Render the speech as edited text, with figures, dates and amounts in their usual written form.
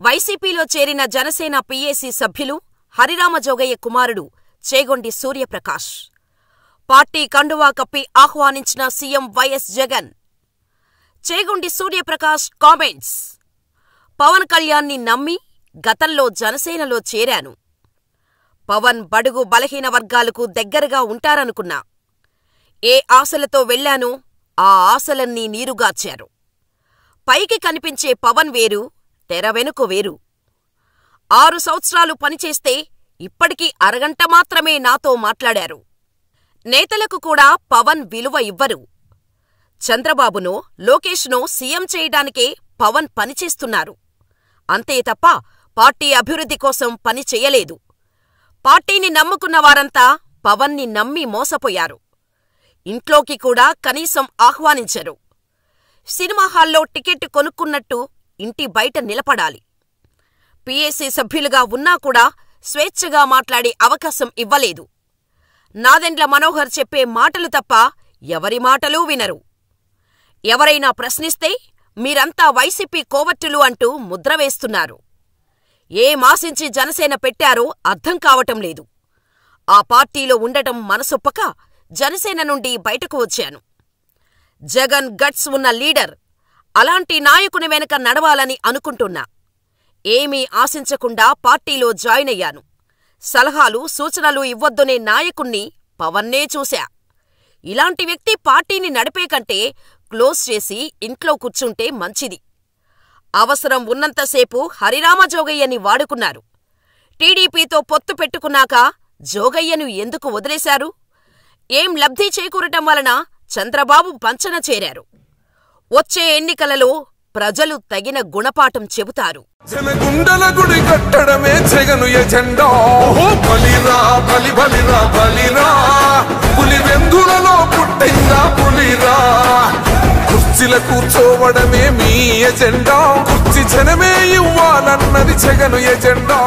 వైసీపీలో చేరిన జనసేన పీఏసీ సభ్యులు హరిరామజోగయ్య కుమారుడు చేగొండి సూర్యప్రకాష్. పార్టీ కండువా కప్పి ఆహ్వానించిన CM YS Jagan. Chegondi Suryaprakash comments. Pavan కళ్యాణ్ని నమ్మి గతంలో జనసేనలో చేరాను. పవన్ బడుగు బలహీన వర్గాలకు దగ్గరగా ఉంటారనుకున్నా. ఏ ఆశలతో వెళ్లానో ఆ ఆశలన్నీ నీరుగార్చారు. పైకి కనిపించే పవన్ వేరు, తెర వెనుక వేరు. 6 సంవత్సరాలు పనిచేస్తే ఇప్పటికీ అరగంట మాత్రమే నాతో మాట్లాడారు. నేతలకు కూడా పవన్ విలువ ఇవ్వరు. చంద్రబాబునో లోకేష్నో సీఎం చేయడానికే పవన్ పనిచేస్తున్నారు. అంతే తప్ప పార్టీ అభివృద్ధి కోసం పని చెయ్యలేదు. పార్టీని నమ్ముకున్న వారంతా పవన్ని నమ్మి మోసపోయారు. ఇంట్లోకి కూడా కనీసం ఆహ్వానించరు. సినిమా హాల్లో టికెట్ కొనుక్కున్నట్టు ఇంటి బయట నిలబడాలి. పీఏసీ సభ్యులుగా ఉన్నా కూడా స్వేచ్ఛగా మాట్లాడే అవకాశం ఇవ్వలేదు. నాదెండ్ల మనోహర్ చెప్పే మాటలు తప్ప ఎవరి మాటలూ వినరు. ఎవరైనా ప్రశ్నిస్తే మీరంతా వైసీపీ కోవట్టులు అంటూ ముద్ర వేస్తున్నారు. ఏమాశించి జనసేన పెట్టారో అర్థం కావటం లేదు. ఆ పార్టీలో ఉండటం మనసొప్పక జనసేన నుండి బయటకు వచ్చాను. జగన్ గట్స్ ఉన్న లీడర్. అలాంటి నాయకుని వెనక నడవాలని అనుకుంటున్నా. ఏమీ ఆశించకుండా పార్టీలో జాయిన్ అయ్యాను. సలహాలు సూచనలు ఇవ్వొద్దనే నాయకుణ్ణి పవన్నే చూశా. ఇలాంటి వ్యక్తి పార్టీని నడిపే కంటే క్లోజ్ చేసి ఇంట్లో కూర్చుంటే మంచిది. అవసరం ఉన్నంతసేపు హరిరామజోగయ్యని వాడుకున్నారు. టీడీపీతో పొత్తు పెట్టుకున్నాక జోగయ్యను ఎందుకు వదిలేశారు? ఏం లబ్ధి చేకూరటం వలన చంద్రబాబు పంచన చేరారు. వచ్చే ఎన్నికలలో ప్రజలు తగిన గుణపాఠం చెబుతారు. జనగుండల గుడి కట్టడమే జగను ఎజెండా. బలిరా బలి బలిరా బలిరా, పులివెందులలో పుట్టిందా పులిరా. కుర్చీల కూర్చోవడమే మీ ఎజెండా. కుర్చీ జనమే ఇవ్వాలన్నది జగను ఎజెండా.